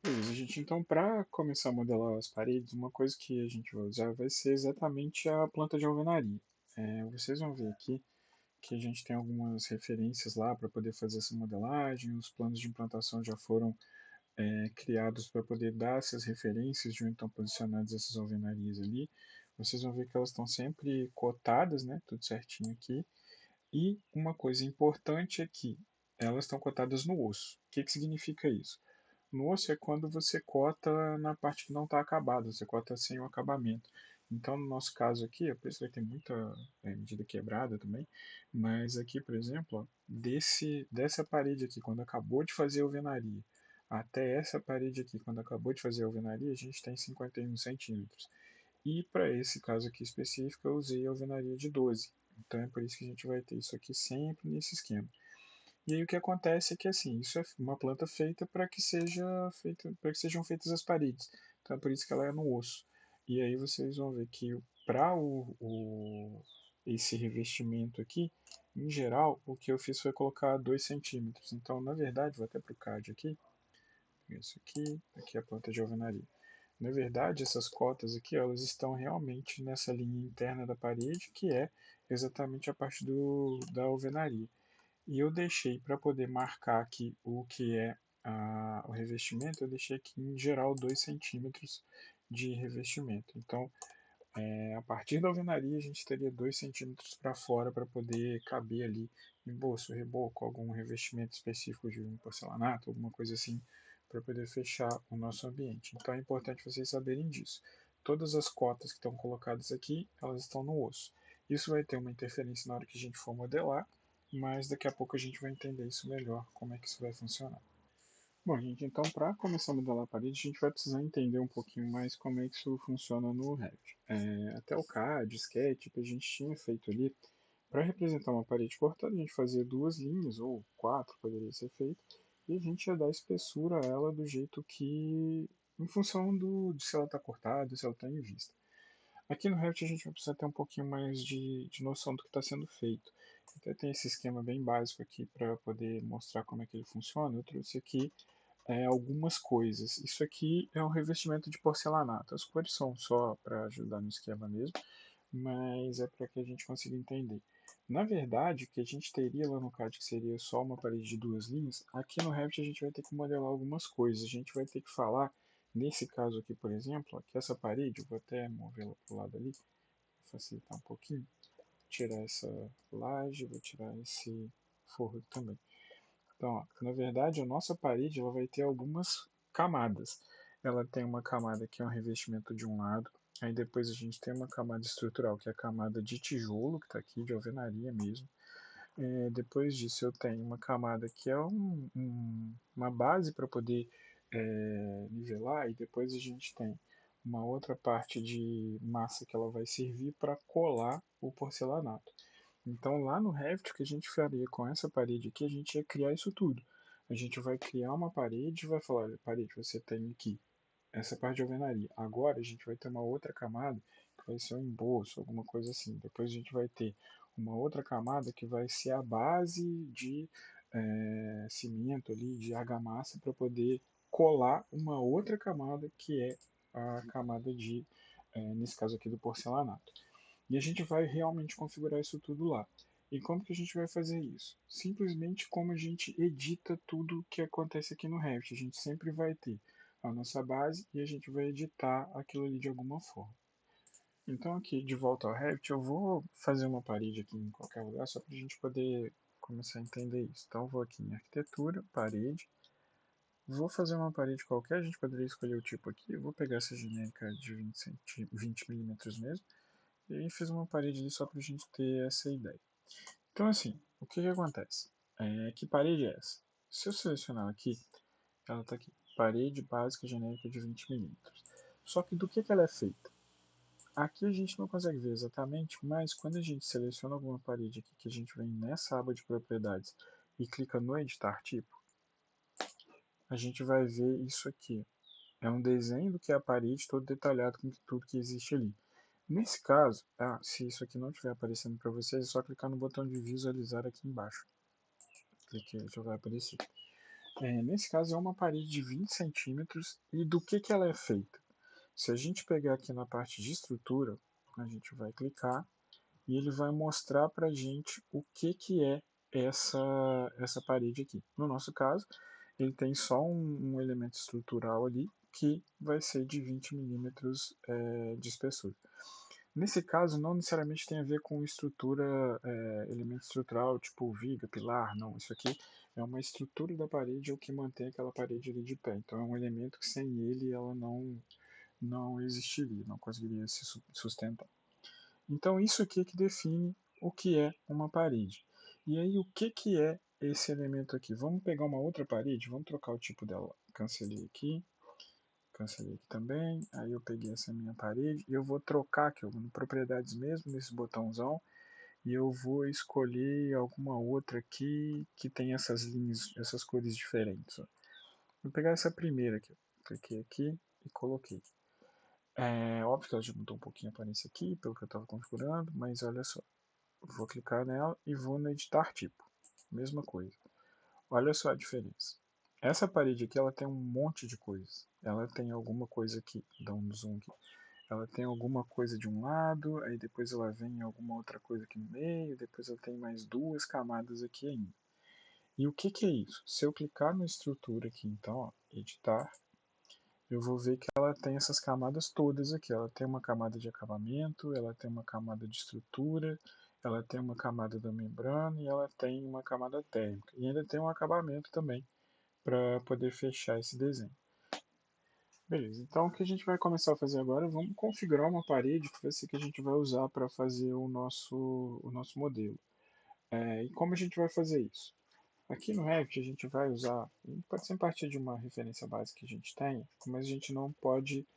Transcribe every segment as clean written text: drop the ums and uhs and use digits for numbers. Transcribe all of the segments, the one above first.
Beleza, gente. Então, para começar a modelar as paredes, uma coisa que a gente vai usar vai ser exatamente a planta de alvenaria. Vocês vão ver aqui que a gente tem algumas referências lá para poder fazer essa modelagem. Os planos de implantação já foram criados para poder dar essas referências de onde estão posicionadas essas alvenarias ali. Vocês vão ver que elas estão sempre cotadas, né? Tudo certinho aqui. E uma coisa importante é que elas estão cotadas no osso. O que significa isso? No osso é quando você cota na parte que não está acabada, você cota sem o acabamento. Então, no nosso caso aqui, a pessoa vai ter muita medida quebrada também, mas aqui, por exemplo, ó, dessa parede aqui, quando acabou de fazer a alvenaria, até essa parede aqui, quando acabou de fazer a alvenaria, a gente tem 51 centímetros. E para esse caso aqui específico, eu usei a alvenaria de 12. Então é por isso que a gente vai ter isso aqui sempre nesse esquema. E aí o que acontece é que assim, isso é uma planta feita para que para que sejam feitas as paredes. Então é por isso que ela é no osso. E aí vocês vão ver que para esse revestimento aqui, em geral, o que eu fiz foi colocar 2 centímetros. Então, na verdade, vou até para o card aqui, isso aqui é a planta de alvenaria. Na verdade, essas cotas aqui, elas estão realmente nessa linha interna da parede, que é exatamente a parte da alvenaria. E eu deixei para poder marcar aqui o que é o revestimento, eu deixei aqui em geral 2 centímetros de revestimento. Então, a partir da alvenaria, a gente teria 2 centímetros para fora para poder caber ali embolso, reboco, algum revestimento específico de um porcelanato, alguma coisa assim, para poder fechar o nosso ambiente. Então é importante vocês saberem disso. Todas as cotas que estão colocadas aqui, elas estão no osso. Isso vai ter uma interferência na hora que a gente for modelar, mas daqui a pouco a gente vai entender isso melhor, como é que isso vai funcionar. Bom, gente, então para começar a modelar a parede, a gente vai precisar entender um pouquinho mais como é que isso funciona no Revit. Até o CAD, Sketch, que a gente tinha feito ali, para representar uma parede cortada, a gente fazia duas linhas, ou quatro poderia ser feito, e a gente ia dar espessura a ela do jeito que, em função de se ela está cortada, se ela está em vista. Aqui no Revit a gente vai precisar ter um pouquinho mais de noção do que está sendo feito. Até tem esse esquema bem básico aqui para poder mostrar como é que ele funciona. Eu trouxe aqui algumas coisas. Isso aqui é um revestimento de porcelanato. As cores são só para ajudar no esquema mesmo, mas é para que a gente consiga entender. Na verdade, o que a gente teria lá no CAD, que seria só uma parede de duas linhas, aqui no Revit a gente vai ter que modelar algumas coisas. A gente vai ter que falar, nesse caso aqui, por exemplo, ó, que essa parede, eu vou até movê-la para o lado ali, para facilitar um pouquinho, tirar essa laje, vou tirar esse forro também. Então, ó, na verdade, a nossa parede ela vai ter algumas camadas. Ela tem uma camada que é um revestimento de um lado, aí depois a gente tem uma camada estrutural, que é a camada de tijolo, que está aqui, de alvenaria mesmo. Depois disso, eu tenho uma camada que é uma base para poder nivelar, e depois a gente tem uma outra parte de massa que ela vai servir para colar o porcelanato. Então, lá no Revit, o que a gente faria com essa parede aqui, a gente ia criar isso tudo. A gente vai criar uma parede e vai falar, olha, parede, você tem aqui essa parte de alvenaria. Agora a gente vai ter uma outra camada que vai ser um emboço, alguma coisa assim. Depois a gente vai ter uma outra camada que vai ser a base de cimento ali, de argamassa, para poder colar uma outra camada que é a camada nesse caso aqui, do porcelanato. E a gente vai realmente configurar isso tudo lá. E como que a gente vai fazer isso? Simplesmente como a gente edita tudo que acontece aqui no Revit. A gente sempre vai ter a nossa base e a gente vai editar aquilo ali de alguma forma. Então aqui, de volta ao Revit, eu vou fazer uma parede aqui em qualquer lugar só para a gente poder começar a entender isso. Então eu vou aqui em arquitetura, parede, vou fazer uma parede qualquer, a gente poderia escolher o tipo aqui, eu vou pegar essa genérica de 20 milímetros mesmo, e aí fiz uma parede ali só para a gente ter essa ideia. Então assim, o que acontece? Que parede é essa? Se eu selecionar aqui, ela está aqui, parede básica genérica de 20 milímetros. Só que do que ela é feita? Aqui a gente não consegue ver exatamente, mas quando a gente seleciona alguma parede aqui, que a gente vem nessa aba de propriedades e clica no editar tipo, a gente vai ver isso aqui. É um desenho do que é a parede, todo detalhado com tudo que existe ali. Nesse caso, se isso aqui não estiver aparecendo para vocês, é só clicar no botão de visualizar aqui embaixo. Clique, já vai aparecer. Nesse caso é uma parede de 20 centímetros e do que ela é feita? Se a gente pegar aqui na parte de estrutura, a gente vai clicar e ele vai mostrar para a gente o que é essa parede aqui. No nosso caso, ele tem só um elemento estrutural ali que vai ser de 20 milímetros de espessura. Nesse caso, não necessariamente tem a ver com estrutura, elemento estrutural, tipo viga, pilar, não. Isso aqui é uma estrutura da parede, o que mantém aquela parede ali de pé. Então é um elemento que sem ele ela não existiria, não conseguiria se sustentar. Então isso aqui é que define o que é uma parede. E aí o que é esse elemento aqui? Vamos pegar uma outra parede, vamos trocar o tipo dela. Cancelei aqui também. Aí eu peguei essa minha parede e eu vou trocar aqui, no propriedades mesmo, nesse botãozão, e eu vou escolher alguma outra aqui que tem essas linhas, essas cores diferentes. Ó. Vou pegar essa primeira aqui. Cliquei aqui e coloquei. É óbvio que ela já mudou um pouquinho a aparência aqui, pelo que eu estava configurando, mas olha só. Vou clicar nela e vou no editar tipo. Mesma coisa. Olha só a diferença. Essa parede aqui ela tem um monte de coisas. Ela tem alguma coisa aqui, dá um zoom aqui. Ela tem alguma coisa de um lado, aí depois ela vem alguma outra coisa aqui no meio, depois ela tem mais duas camadas aqui ainda. E o que é isso? Se eu clicar na estrutura aqui, então, ó, editar, eu vou ver que ela tem essas camadas todas aqui. Ela tem uma camada de acabamento, ela tem uma camada de estrutura, ela tem uma camada da membrana e ela tem uma camada térmica. E ainda tem um acabamento também para poder fechar esse desenho. Beleza, então o que a gente vai começar a fazer agora, vamos configurar uma parede que vai ser que a gente vai usar para fazer o nosso modelo. E como a gente vai fazer isso? Aqui no Revit a gente vai usar, pode ser a partir de uma referência básica que a gente tenha, mas a gente não pode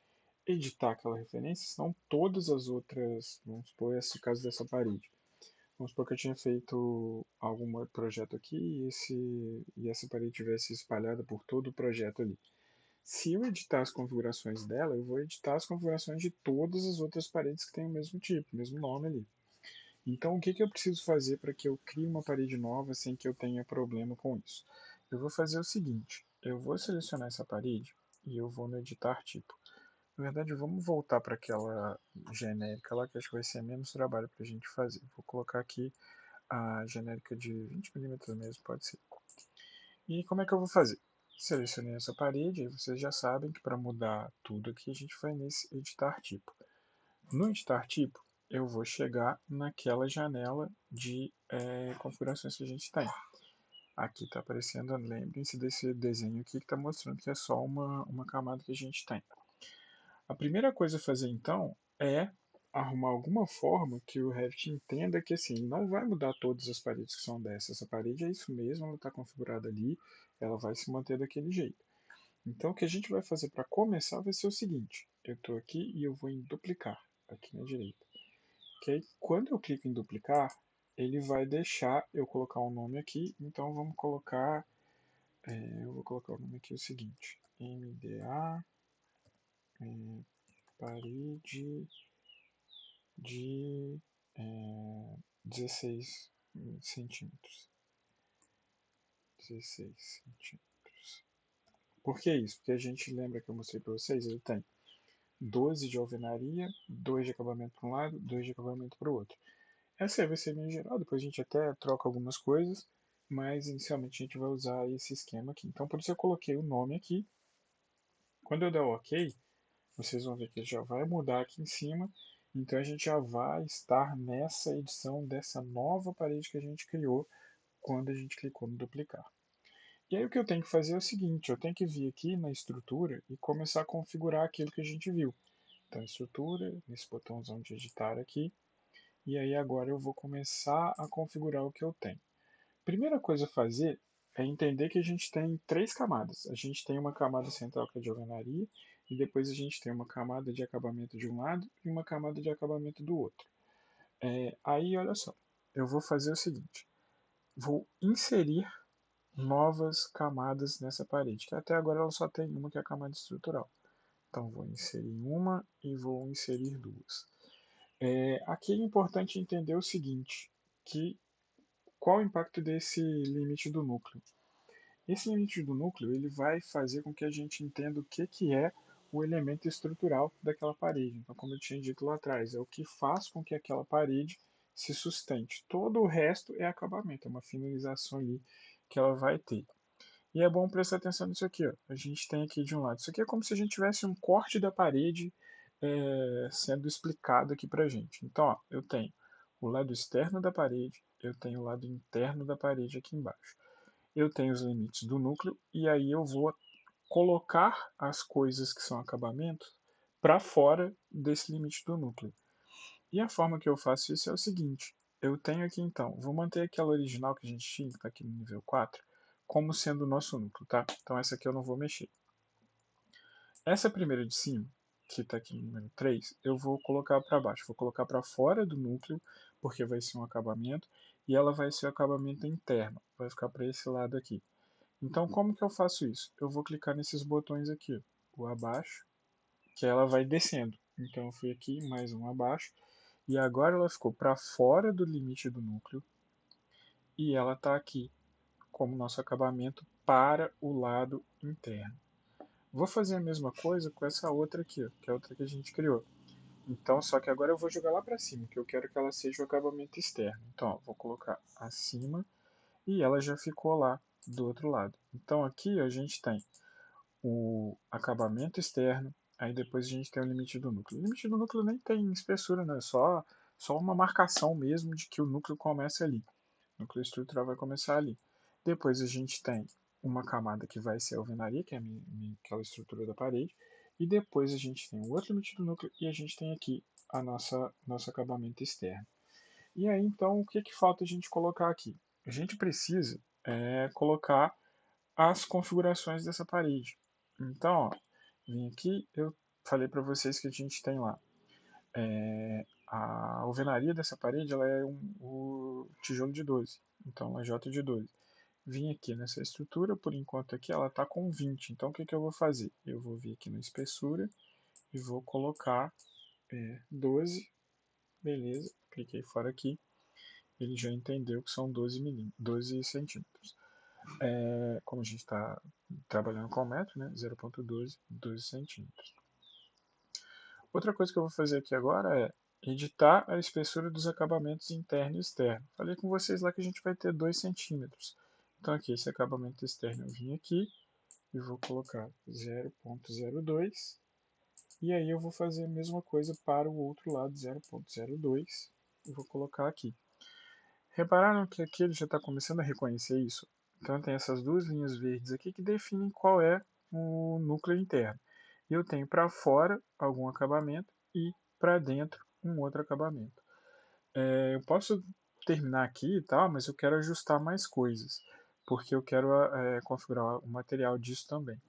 editar aquela referência, senão todas as outras, vamos supor, esse caso dessa parede. Vamos supor que eu tinha feito algum projeto aqui e essa parede tivesse espalhada por todo o projeto ali. Se eu editar as configurações dela, eu vou editar as configurações de todas as outras paredes que têm o mesmo tipo, o mesmo nome ali. Então, o que eu preciso fazer para que eu crie uma parede nova sem que eu tenha problema com isso? Eu vou fazer o seguinte, eu vou selecionar essa parede e eu vou no editar tipo. Na verdade, vamos voltar para aquela genérica lá, que acho que vai ser menos trabalho para a gente fazer. Vou colocar aqui a genérica de 20 milímetros mesmo, pode ser. E como é que eu vou fazer? Selecionei essa parede, aí vocês já sabem que para mudar tudo aqui a gente vai nesse editar tipo. No editar tipo, eu vou chegar naquela janela de configurações que a gente tem. Aqui está aparecendo, lembrem-se desse desenho aqui que está mostrando que é só uma camada que a gente tem. A primeira coisa a fazer então é arrumar alguma forma que o Revit entenda que assim, não vai mudar todas as paredes que são dessas. Essa parede é isso mesmo, ela está configurada ali, ela vai se manter daquele jeito. Então o que a gente vai fazer para começar vai ser o seguinte, eu estou aqui e eu vou em duplicar, aqui na direita. Okay? Quando eu clico em duplicar, ele vai deixar eu colocar um nome aqui, então vamos colocar, eu vou colocar o nome aqui o seguinte, MDA, parede de 16 centímetros. 16 centímetros. Por que isso? Porque a gente lembra que eu mostrei para vocês, ele tem 12 de alvenaria, 2 de acabamento para um lado, 2 de acabamento para o outro. Essa aí vai ser meio geral, depois a gente até troca algumas coisas, mas inicialmente a gente vai usar esse esquema aqui. Então por isso eu coloquei o nome aqui. Quando eu der o OK, vocês vão ver que já vai mudar aqui em cima. Então a gente já vai estar nessa edição dessa nova parede que a gente criou quando a gente clicou no duplicar. E aí o que eu tenho que fazer é o seguinte, eu tenho que vir aqui na estrutura e começar a configurar aquilo que a gente viu. Então estrutura, nesse botãozão de editar aqui, e aí agora eu vou começar a configurar o que eu tenho. Primeira coisa a fazer é entender que a gente tem três camadas. A gente tem uma camada central que é de alvenaria, e depois a gente tem uma camada de acabamento de um lado e uma camada de acabamento do outro. Aí, olha só, eu vou fazer o seguinte, vou inserir novas camadas nessa parede, que até agora ela só tem uma que é a camada estrutural. Então vou inserir uma e vou inserir duas. Aqui é importante entender o seguinte, que qual o impacto desse limite do núcleo? Esse limite do núcleo ele vai fazer com que a gente entenda o que é o elemento estrutural daquela parede. Então, como eu tinha dito lá atrás, é o que faz com que aquela parede se sustente. Todo o resto é acabamento, é uma finalização ali que ela vai ter. E é bom prestar atenção nisso aqui. Ó. A gente tem aqui de um lado. Isso aqui é como se a gente tivesse um corte da parede sendo explicado aqui para a gente. Então, ó, eu tenho o lado externo da parede, eu tenho o lado interno da parede aqui embaixo. Eu tenho os limites do núcleo e aí eu vou colocar as coisas que são acabamento para fora desse limite do núcleo. E a forma que eu faço isso é o seguinte: eu tenho aqui então, vou manter aquela original que a gente tinha, que está aqui no nível 4, como sendo o nosso núcleo, tá? Então essa aqui eu não vou mexer. Essa primeira de cima, que está aqui no número 3, eu vou colocar para baixo, vou colocar para fora do núcleo, porque vai ser um acabamento, e ela vai ser o acabamento interno, vai ficar para esse lado aqui. Então como que eu faço isso? Eu vou clicar nesses botões aqui, o abaixo, que ela vai descendo. Então eu fui aqui, mais um abaixo, e agora ela ficou para fora do limite do núcleo e ela está aqui como nosso acabamento para o lado interno. Vou fazer a mesma coisa com essa outra aqui, ó, que é a outra que a gente criou. Então, só que agora eu vou jogar lá para cima, que eu quero que ela seja o acabamento externo. Então, ó, vou colocar acima e ela já ficou lá do outro lado. Então, aqui ó, a gente tem o acabamento externo, aí depois a gente tem o limite do núcleo. O limite do núcleo nem tem espessura, né? Só uma marcação mesmo de que o núcleo começa ali. O núcleo estrutural vai começar ali. Depois a gente tem uma camada que vai ser a alvenaria, que é aquela estrutura da parede. E depois a gente tem o outro limite do núcleo e a gente tem aqui a nosso acabamento externo. E aí, então, o que, que falta a gente colocar aqui? A gente precisa colocar as configurações dessa parede. Então, ó, vim aqui, eu falei para vocês que a gente tem lá a alvenaria dessa parede, ela é o tijolo de 12, então ela é J de 12. Vim aqui nessa estrutura, por enquanto aqui ela está com 20, então o que, que eu vou fazer? Eu vou vir aqui na espessura e vou colocar 12, beleza, cliquei fora aqui, ele já entendeu que são 12 centímetros. Como a gente está trabalhando com metro, né, 0,12, 12 centímetros. Outra coisa que eu vou fazer aqui agora é editar a espessura dos acabamentos interno e externo. Falei com vocês lá que a gente vai ter 2 centímetros. Então aqui, esse acabamento externo eu vim aqui e vou colocar 0,02. E aí eu vou fazer a mesma coisa para o outro lado, 0,02. E vou colocar aqui. Repararam que aqui ele já está começando a reconhecer isso? Então tem essas duas linhas verdes aqui que definem qual é o núcleo interno. E eu tenho para fora algum acabamento e para dentro um outro acabamento. Eu posso terminar aqui e tal, mas eu quero ajustar mais coisas, porque eu quero configurar o material disso também.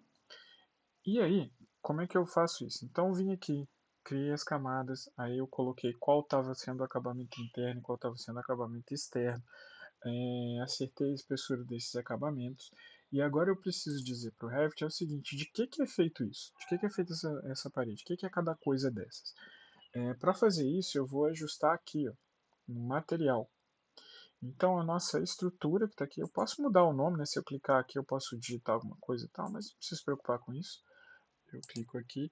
E aí, como é que eu faço isso? Então eu vim aqui, criei as camadas, aí eu coloquei qual estava sendo o acabamento interno e qual estava sendo o acabamento externo. Acertei a espessura desses acabamentos. E agora eu preciso dizer para o Revit é o seguinte, de que é feito isso? De que é feita essa parede? O que é cada coisa dessas? Para fazer isso, eu vou ajustar aqui, ó, no material. Então, a nossa estrutura que está aqui, eu posso mudar o nome, né? Se eu clicar aqui, eu posso digitar alguma coisa e tal, mas não preciso se preocupar com isso. Eu clico aqui,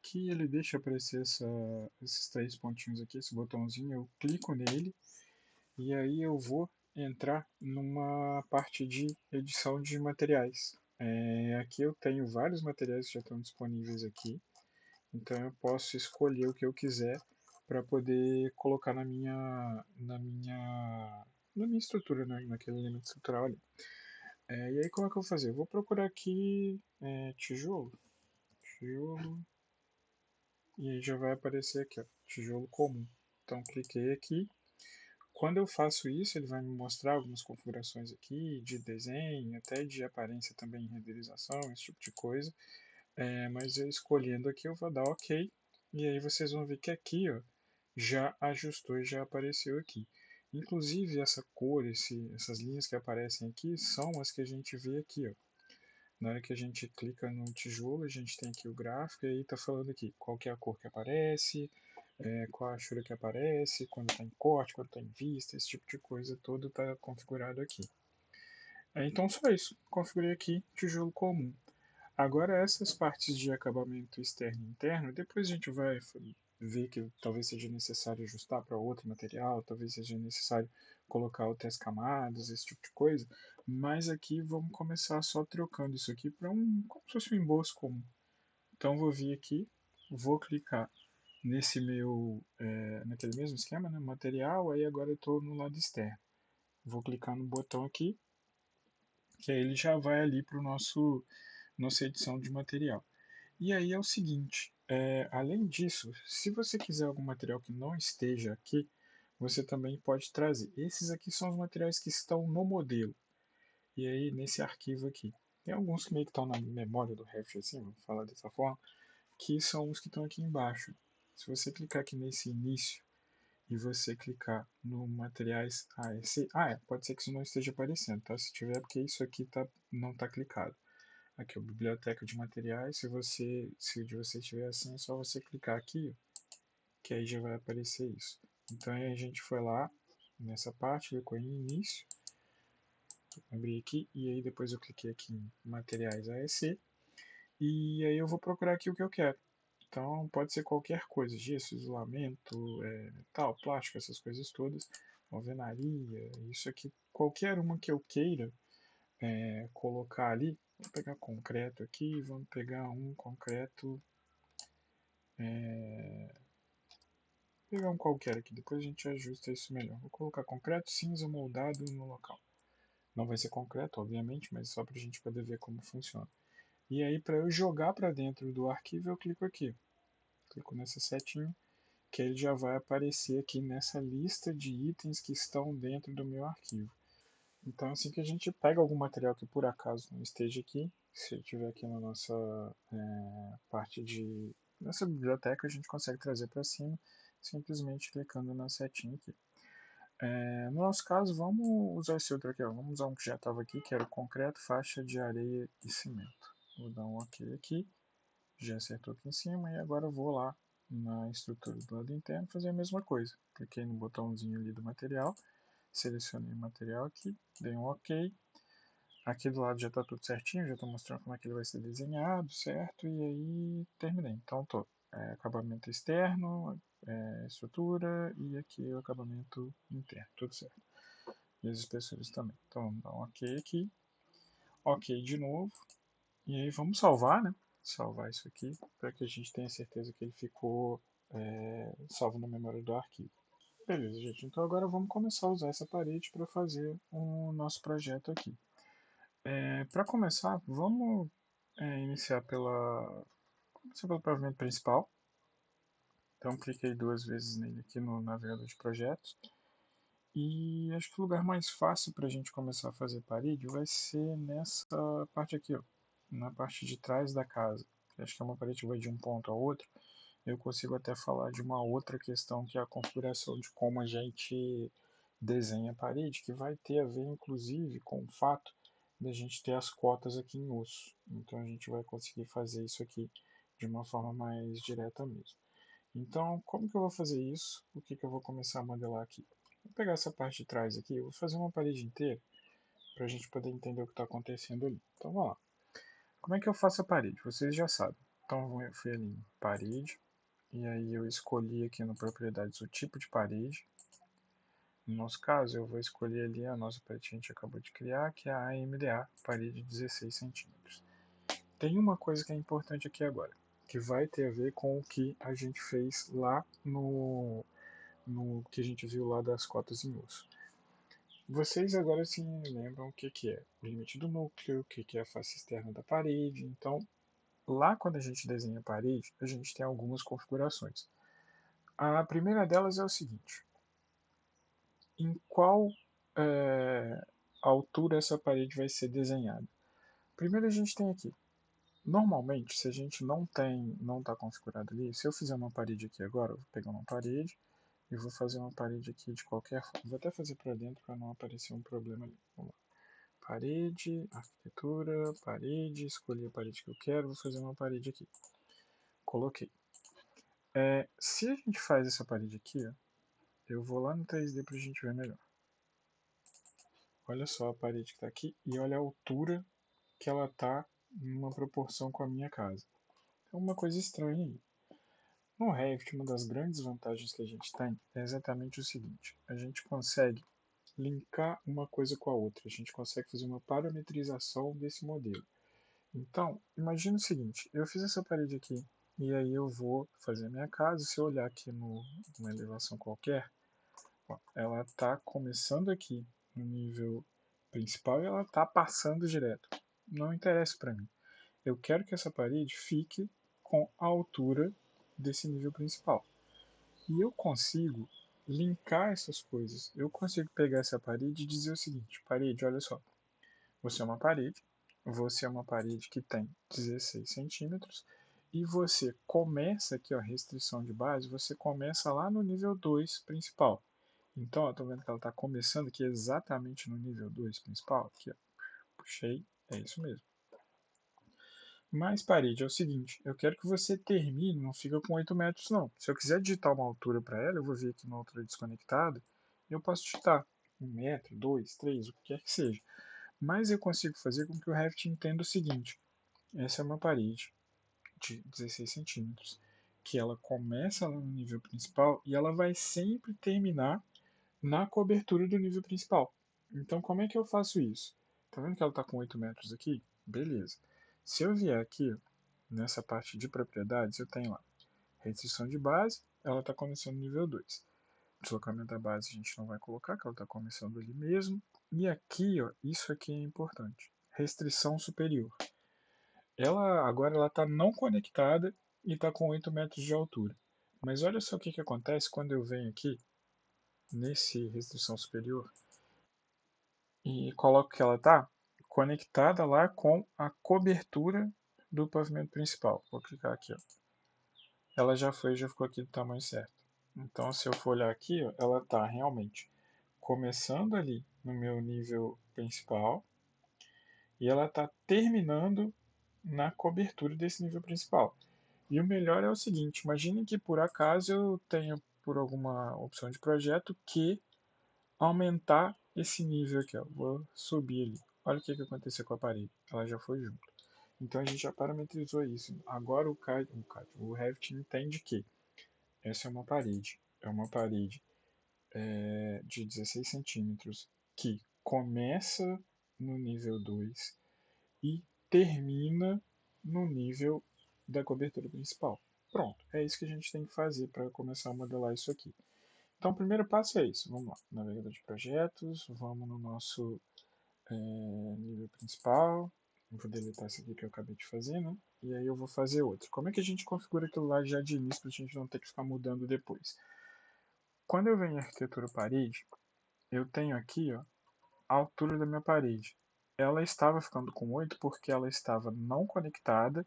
que ele deixa aparecer esses três pontinhos aqui, esse botãozinho, eu clico nele, e aí eu vou entrar numa parte de edição de materiais. Aqui eu tenho vários materiais que já estão disponíveis aqui, então eu posso escolher o que eu quiser para poder colocar na minha estrutura, né, naquele elemento estrutural ali. E aí como é que eu vou fazer? Eu vou procurar aqui tijolo, e aí já vai aparecer aqui, ó, tijolo comum. Então cliquei aqui. Quando eu faço isso, ele vai me mostrar algumas configurações aqui de desenho, até de aparência também em renderização, esse tipo de coisa. Mas eu escolhendo aqui, eu vou dar OK. E aí vocês vão ver que aqui ó, já ajustou e já apareceu aqui. Inclusive essa cor, essas linhas que aparecem aqui, são as que a gente vê aqui. Ó. Na hora que a gente clica no tijolo, a gente tem aqui o gráfico e aí está falando aqui qual que é a cor que aparece, qual a achura que aparece, quando está em corte, quando está em vista, esse tipo de coisa todo está configurado aqui. Então só isso, configurei aqui tijolo comum. Agora essas partes de acabamento externo e interno, depois a gente vai ver que talvez seja necessário ajustar para outro material, talvez seja necessário colocar outras camadas, esse tipo de coisa, mas aqui vamos começar só trocando isso aqui para como se fosse um emboço comum. Então vou vir aqui, vou clicar nesse naquele mesmo esquema, né, material, aí agora eu estou no lado externo. Vou clicar no botão aqui, que aí ele já vai ali para o nossa edição de material. E aí é o seguinte, além disso, se você quiser algum material que não esteja aqui, você também pode trazer. Esses aqui são os materiais que estão no modelo. E aí, nesse arquivo aqui. Tem alguns que meio que estão na memória do Revit, assim, vamos falar dessa forma, que são os que estão aqui embaixo. Se você clicar aqui nesse início e você clicar no materiais ASC, pode ser que isso não esteja aparecendo, tá? Se tiver, porque isso aqui não está clicado. Aqui, a biblioteca de materiais. Se o de você estiver assim, é só você clicar aqui, que aí já vai aparecer isso. Então aí a gente foi lá nessa parte, clicou em início, abri aqui, e aí depois eu cliquei aqui em materiais AEC, e aí eu vou procurar aqui o que eu quero. Então pode ser qualquer coisa, gesso, isolamento, metal, plástico, essas coisas todas, alvenaria, isso aqui, qualquer uma que eu queira colocar ali. Vou pegar concreto aqui, vamos pegar um concreto, pegar um qualquer aqui, depois a gente ajusta isso melhor. Vou colocar concreto cinza moldado no local. Não vai ser concreto, obviamente, mas só para a gente poder ver como funciona. E aí, para eu jogar para dentro do arquivo, eu clico aqui. Clico nessa setinha, que ele já vai aparecer aqui nessa lista de itens que estão dentro do meu arquivo. Então, assim que a gente pega algum material que por acaso não esteja aqui, se ele estiver aqui na nossa parte de. Nessa biblioteca, a gente consegue trazer para cima, simplesmente clicando na setinha aqui. No nosso caso, vamos usar esse outro aqui, ó. Vamos usar um que já estava aqui, que era o concreto, faixa de areia e cimento. Vou dar um OK aqui, já acertou aqui em cima, e agora eu vou lá na estrutura do lado interno fazer a mesma coisa. Cliquei no botãozinho ali do material, selecionei o material aqui, dei um OK. Aqui do lado já está tudo certinho, já estou mostrando como é que ele vai ser desenhado, certo? E aí terminei. Então estou acabamento externo, estrutura e aqui o acabamento interno, tudo certo. E as espessuras também. Então vamos dar um OK aqui, OK de novo. E aí vamos salvar, né? Salvar isso aqui para que a gente tenha certeza que ele ficou salvo na memória do arquivo. Beleza, gente. Então agora vamos começar a usar essa parede para fazer o nosso projeto aqui. Para começar, vamos iniciar pelo pavimento principal. Então cliquei duas vezes nele aqui no navegador de projetos. E acho que o lugar mais fácil para a gente começar a fazer parede vai ser nessa parte aqui, ó, na parte de trás da casa. Acho que é uma parede que vai de um ponto a outro. Eu consigo até falar de uma outra questão, que é a configuração de como a gente desenha a parede, que vai ter a ver inclusive com o fato da gente ter as cotas aqui em osso. Então a gente vai conseguir fazer isso aqui de uma forma mais direta mesmo. Então, como que eu vou fazer isso? O que que eu vou começar a modelar aqui? Vou pegar essa parte de trás aqui, eu vou fazer uma parede inteira para a gente poder entender o que está acontecendo ali. Então vamos lá. Como é que eu faço a parede? Vocês já sabem. Então eu fui ali em parede, e aí eu escolhi aqui no propriedades o tipo de parede. No nosso caso, eu vou escolher ali a nossa parede que a gente acabou de criar, que é a AMDA, parede 16 centímetros. Tem uma coisa que é importante aqui agora, que vai ter a ver com o que a gente fez lá no que a gente viu lá das cotas em osso. Vocês agora se lembram o que é o limite do núcleo, o que é a face externa da parede. Então, lá quando a gente desenha a parede, a gente tem algumas configurações. A primeira delas é o seguinte: em qual altura essa parede vai ser desenhada? Primeiro a gente tem aqui. Normalmente, se a gente não está configurado ali, se eu fizer uma parede aqui agora, eu vou pegar uma parede e vou fazer uma parede aqui de qualquer forma. Vou até fazer para dentro para não aparecer um problema ali. Vamos lá. Parede, arquitetura, parede, escolhi a parede que eu quero, vou fazer uma parede aqui. Coloquei. Se a gente faz essa parede aqui, ó, eu vou lá no 3D para a gente ver melhor. Olha só a parede que está aqui e olha a altura que ela está em uma proporção com a minha casa. É uma coisa estranha aí. No Revit, uma das grandes vantagens que a gente tem é exatamente o seguinte: a gente consegue linkar uma coisa com a outra, a gente consegue fazer uma parametrização desse modelo. Então, imagine o seguinte: eu fiz essa parede aqui e aí eu vou fazer a minha casa. Se eu olhar aqui numa elevação qualquer, ó, ela está começando aqui no nível principal e ela está passando direto. Não interessa para mim. Eu quero que essa parede fique com a altura desse nível principal. E eu consigo linkar essas coisas. Eu consigo pegar essa parede e dizer o seguinte: parede, olha só, você é uma parede que tem 16 centímetros e você começa aqui, ó, restrição de base, você começa lá no nível 2 principal. Então, ó, tô vendo que ela está começando aqui exatamente no nível 2 principal. Aqui, ó, puxei, é isso mesmo. Mas parede é o seguinte, eu quero que você termine, não fica com 8 metros não. Se eu quiser digitar uma altura para ela, eu vou vir aqui na altura desconectada e eu posso digitar 1 metro, 2, 3, o que quer que seja. Mas eu consigo fazer com que o Revit entenda o seguinte, essa é uma parede de 16 centímetros, que ela começa lá no nível principal e ela vai sempre terminar na cobertura do nível principal. Então como é que eu faço isso? Tá vendo que ela está com 8 metros aqui? Beleza. Se eu vier aqui, nessa parte de propriedades, eu tenho lá restrição de base, ela está começando no nível 2. Deslocamento da base a gente não vai colocar, que ela está começando ali mesmo. E aqui, ó, isso aqui é importante. Restrição superior. Ela agora ela está não conectada e está com 8 metros de altura. Mas olha só o que acontece quando eu venho aqui nesse restrição superior e coloco que ela está conectada lá com a cobertura do pavimento principal. Vou clicar aqui, ó. Ela já ficou aqui do tamanho certo. Então, se eu for olhar aqui, ó, ela está realmente começando ali no meu nível principal e ela está terminando na cobertura desse nível principal. E o melhor é o seguinte, imagine que por acaso eu tenha, por alguma opção de projeto, que aumentar esse nível aqui. Ó. Vou subir ali. Olha o que aconteceu com a parede. Ela já foi junto. Então a gente já parametrizou isso. Agora o Revit entende que essa é uma parede de 16 centímetros que começa no nível 2 e termina no nível da cobertura principal. Pronto, é isso que a gente tem que fazer para começar a modelar isso aqui. Então, o primeiro passo é isso. Vamos lá, navegador de projetos, vamos no nosso nível principal. Eu vou deletar esse aqui que eu acabei de fazer, né? E aí eu vou fazer outro. Como é que a gente configura aquilo lá já de início para a gente não ter que ficar mudando depois? Quando eu venho em arquitetura parede, eu tenho aqui, ó, a altura da minha parede. Ela estava ficando com 8 porque ela estava não conectada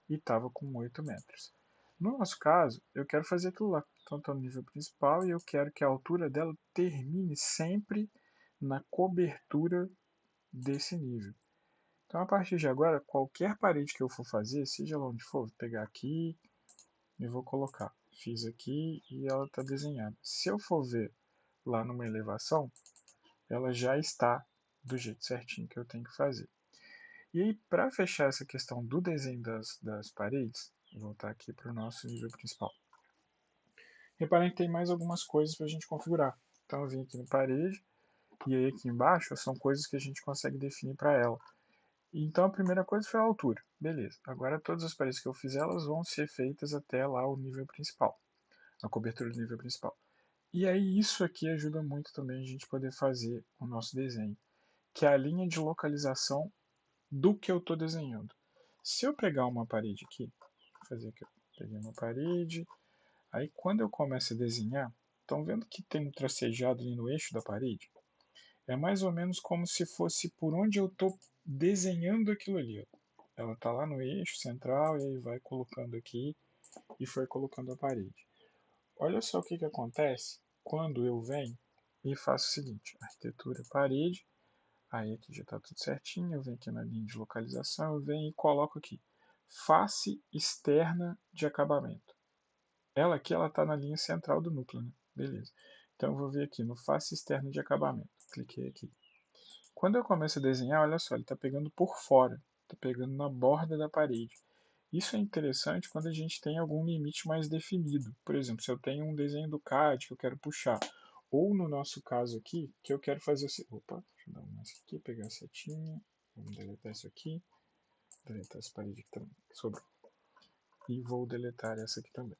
e estava com 8 metros. No nosso caso, eu quero fazer aquilo lá. Então, estou no nível principal e eu quero que a altura dela termine sempre na cobertura desse nível. Então, a partir de agora, qualquer parede que eu for fazer, seja lá onde for, vou pegar aqui e vou colocar. Fiz aqui e ela está desenhada. Se eu for ver lá numa elevação, ela já está do jeito certinho que eu tenho que fazer. E aí, para fechar essa questão do desenho das paredes, vou voltar aqui para o nosso nível principal. Reparem que tem mais algumas coisas para a gente configurar. Então, eu vim aqui no parede, e aí aqui embaixo são coisas que a gente consegue definir para ela. Então, a primeira coisa foi a altura. Beleza. Agora, todas as paredes que eu fizer, elas vão ser feitas até lá o nível principal, a cobertura do nível principal. E aí, isso aqui ajuda muito também a gente poder fazer o nosso desenho, que é a linha de localização do que eu estou desenhando. Se eu pegar uma parede aqui, vou fazer aqui, peguei uma parede, aí quando eu começo a desenhar, estão vendo que tem um tracejado ali no eixo da parede? É mais ou menos como se fosse por onde eu estou desenhando aquilo ali. Ó. Ela está lá no eixo central e aí vai colocando aqui e foi colocando a parede. Olha só o que acontece quando eu venho e faço o seguinte, arquitetura parede, aí aqui já está tudo certinho, eu venho aqui na linha de localização, eu venho e coloco aqui, face externa de acabamento. Ela aqui ela está na linha central do núcleo, né? Beleza. Então eu vou vir aqui no face externa de acabamento, cliquei aqui. Quando eu começo a desenhar, olha só, ele está pegando por fora, está pegando na borda da parede. Isso é interessante quando a gente tem algum limite mais definido. Por exemplo, se eu tenho um desenho do CAD que eu quero puxar, ou no nosso caso aqui, que eu quero fazer assim. Opa, deixa eu dar uma aqui, pegar a setinha, vamos deletar isso aqui, deletar essa parede aqui também, que sobrou. E vou deletar essa aqui também.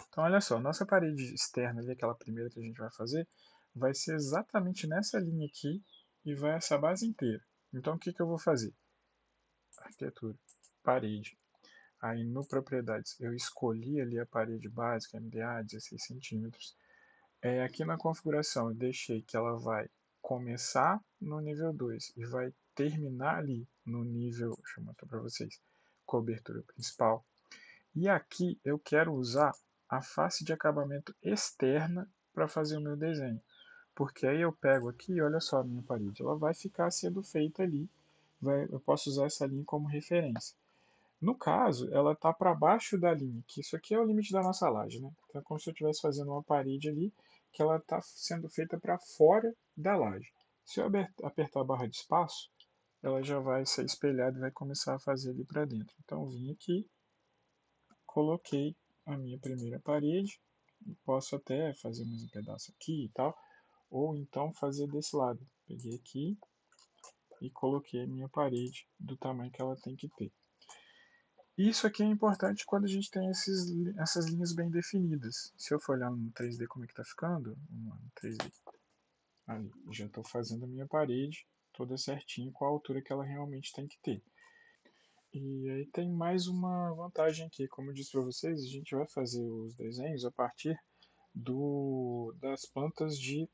Então, olha só, nossa parede externa ali, aquela primeira que a gente vai fazer, vai ser exatamente nessa linha aqui e vai essa base inteira. Então, o que eu vou fazer? Arquitetura, parede. Aí no propriedades eu escolhi ali a parede básica, MDA 16 centímetros. Aqui na configuração eu deixei que ela vai começar no nível 2 e vai terminar ali no nível, deixa eu mostrar para vocês, cobertura principal. E aqui eu quero usar a face de acabamento externa para fazer o meu desenho. Porque aí eu pego aqui e olha só a minha parede, ela vai ficar sendo feita ali, eu posso usar essa linha como referência. No caso, ela está para baixo da linha, que isso aqui é o limite da nossa laje, né? Então é como se eu estivesse fazendo uma parede ali, que ela está sendo feita para fora da laje. Se eu apertar a barra de espaço, ela já vai ser espelhada e vai começar a fazer ali para dentro. Então eu vim aqui, coloquei a minha primeira parede, posso até fazer mais um pedaço aqui e tal, ou então fazer desse lado. Peguei aqui e coloquei a minha parede do tamanho que ela tem que ter. Isso aqui é importante quando a gente tem essas linhas bem definidas. Se eu for olhar no 3D como é que está ficando, vamos lá, no 3D, ali, já estou fazendo a minha parede toda certinho com a altura que ela realmente tem que ter. E aí tem mais uma vantagem aqui, como eu disse para vocês, a gente vai fazer os desenhos a partir das plantas de,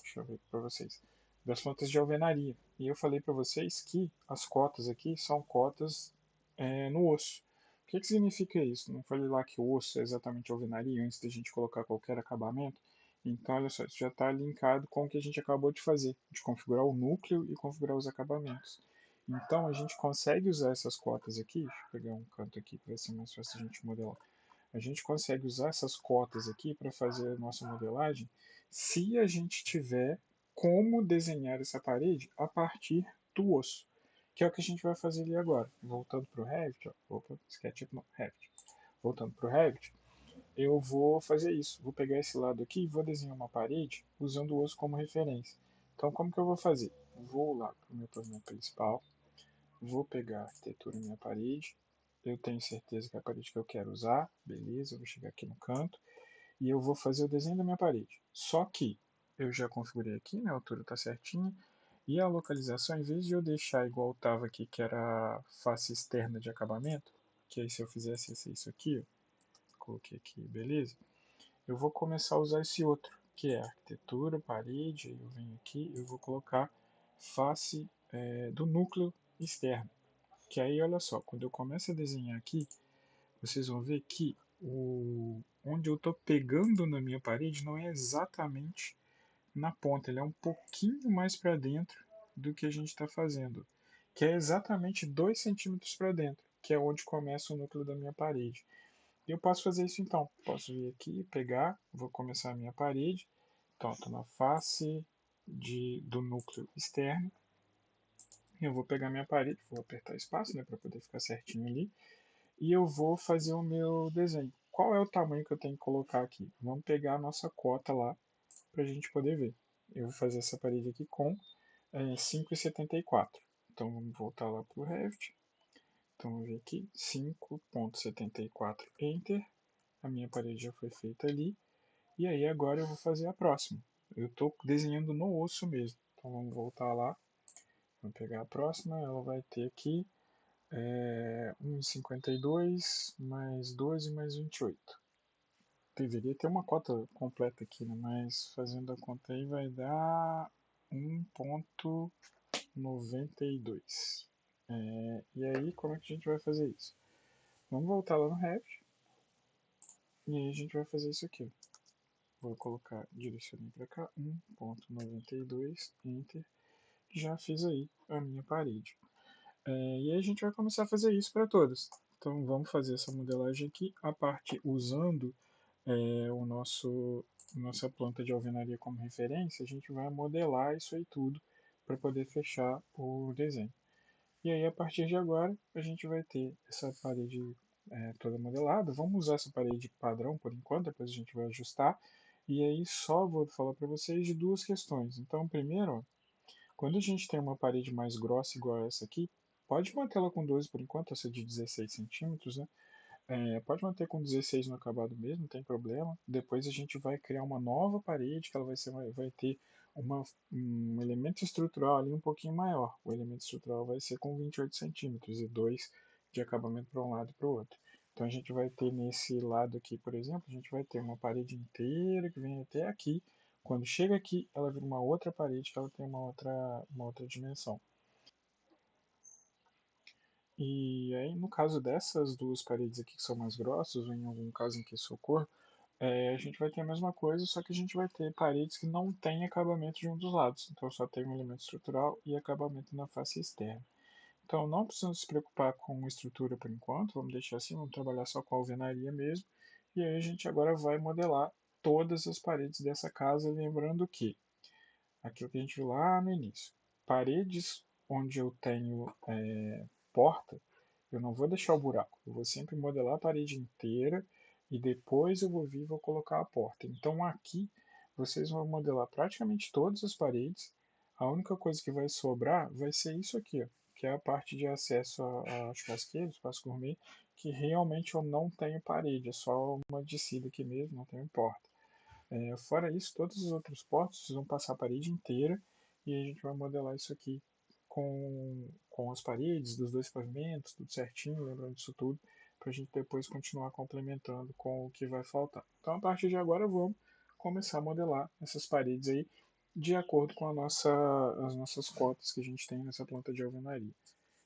deixa eu ver para vocês, das plantas de alvenaria. E eu falei para vocês que as cotas aqui são cotas no osso. O que significa isso? Não falei lá que o osso é exatamente alvenaria antes da gente colocar qualquer acabamento? Então, olha só, isso já está linkado com o que a gente acabou de fazer, de configurar o núcleo e configurar os acabamentos. Então, a gente consegue usar essas cotas aqui, deixa eu pegar um canto aqui para ser mais fácil a gente modelar. A gente consegue usar essas cotas aqui para fazer a nossa modelagem se a gente tiver como desenhar essa parede a partir do osso, que é o que a gente vai fazer ali agora. Voltando para o Revit, opa, SketchUp não, Revit. Voltando para o Revit, eu vou fazer isso. Vou pegar esse lado aqui e vou desenhar uma parede usando o osso como referência. Então, como que eu vou fazer? Vou lá para o meu plano principal, vou pegar a arquitetura minha parede. Eu tenho certeza que é a parede que eu quero usar. Beleza, eu vou chegar aqui no canto e eu vou fazer o desenho da minha parede. Só que eu já configurei aqui, né, a altura está certinha. E a localização, em vez de eu deixar igual estava aqui, que era a face externa de acabamento, que aí se eu fizesse isso aqui, ó, coloquei aqui, beleza, eu vou começar a usar esse outro, que é arquitetura, parede, aí eu venho aqui e eu vou colocar face do núcleo externo. Que aí, olha só, quando eu começo a desenhar aqui, vocês vão ver que onde eu estou pegando na minha parede não é exatamente na ponta, ele é um pouquinho mais para dentro do que a gente está fazendo, que é exatamente 2 centímetros para dentro, que é onde começa o núcleo da minha parede. E eu posso fazer isso então, posso vir aqui, pegar, vou começar a minha parede, então estou na face do núcleo externo, eu vou pegar minha parede, vou apertar espaço, né, para poder ficar certinho ali, e eu vou fazer o meu desenho. Qual é o tamanho que eu tenho que colocar aqui? Vamos pegar a nossa cota lá para a gente poder ver. Eu vou fazer essa parede aqui com 5,74. Então vamos voltar lá para o Revit. Então vamos ver aqui, 5,74 Enter. A minha parede já foi feita ali. E aí agora eu vou fazer a próxima. Eu estou desenhando no osso mesmo. Então vamos voltar lá. Vamos pegar a próxima. Ela vai ter aqui 1,52 mais 12 mais 28. Deveria ter uma cota completa aqui, né? Mas fazendo a conta aí vai dar 1,92. E aí, como é que a gente vai fazer isso? Vamos voltar lá no Revit. E aí a gente vai fazer isso aqui. Vou colocar, direcionei para cá, 1,92, Enter. Já fiz aí a minha parede. E aí a gente vai começar a fazer isso para todas. Então vamos fazer essa modelagem aqui, a parte usando nossa planta de alvenaria como referência, a gente vai modelar isso aí tudo para poder fechar o desenho. E aí, a partir de agora, a gente vai ter essa parede toda modelada. Vamos usar essa parede padrão por enquanto, depois a gente vai ajustar. E aí, só vou falar para vocês de duas questões. Então, primeiro, ó, quando a gente tem uma parede mais grossa igual essa aqui, pode mantê-la com 12 por enquanto, essa de 16 centímetros, né? Pode manter com 16 no acabado mesmo, não tem problema. Depois a gente vai criar uma nova parede, que ela vai ter um elemento estrutural ali um pouquinho maior. O elemento estrutural vai ser com 28 centímetros e 2 de acabamento para um lado e para o outro. Então a gente vai ter nesse lado aqui, por exemplo, a gente vai ter uma parede inteira que vem até aqui. Quando chega aqui, ela vira uma outra parede que ela tem uma outra dimensão. E aí, no caso dessas duas paredes aqui que são mais grossas, ou em algum caso em que socorro, a gente vai ter a mesma coisa, só que a gente vai ter paredes que não têm acabamento de um dos lados. Então só tem um elemento estrutural e acabamento na face externa. Então não precisamos se preocupar com estrutura por enquanto, vamos deixar assim, vamos trabalhar só com a alvenaria mesmo. E aí a gente agora vai modelar todas as paredes dessa casa, lembrando que aquilo que a gente viu lá no início, paredes onde eu tenho porta, eu não vou deixar o buraco. Eu vou sempre modelar a parede inteira e depois eu vou vir e vou colocar a porta. Então aqui vocês vão modelar praticamente todas as paredes. A única coisa que vai sobrar vai ser isso aqui, ó, que é a parte de acesso à churrasqueira, espaço gourmet, que realmente eu não tenho parede, é só uma descida aqui mesmo, não tenho porta. Fora isso, todos os outros portos vocês vão passar a parede inteira e a gente vai modelar isso aqui com as paredes dos dois pavimentos, tudo certinho, lembrando disso tudo, para a gente depois continuar complementando com o que vai faltar. Então, a partir de agora, vamos começar a modelar essas paredes aí de acordo com as nossas cotas que a gente tem nessa planta de alvenaria.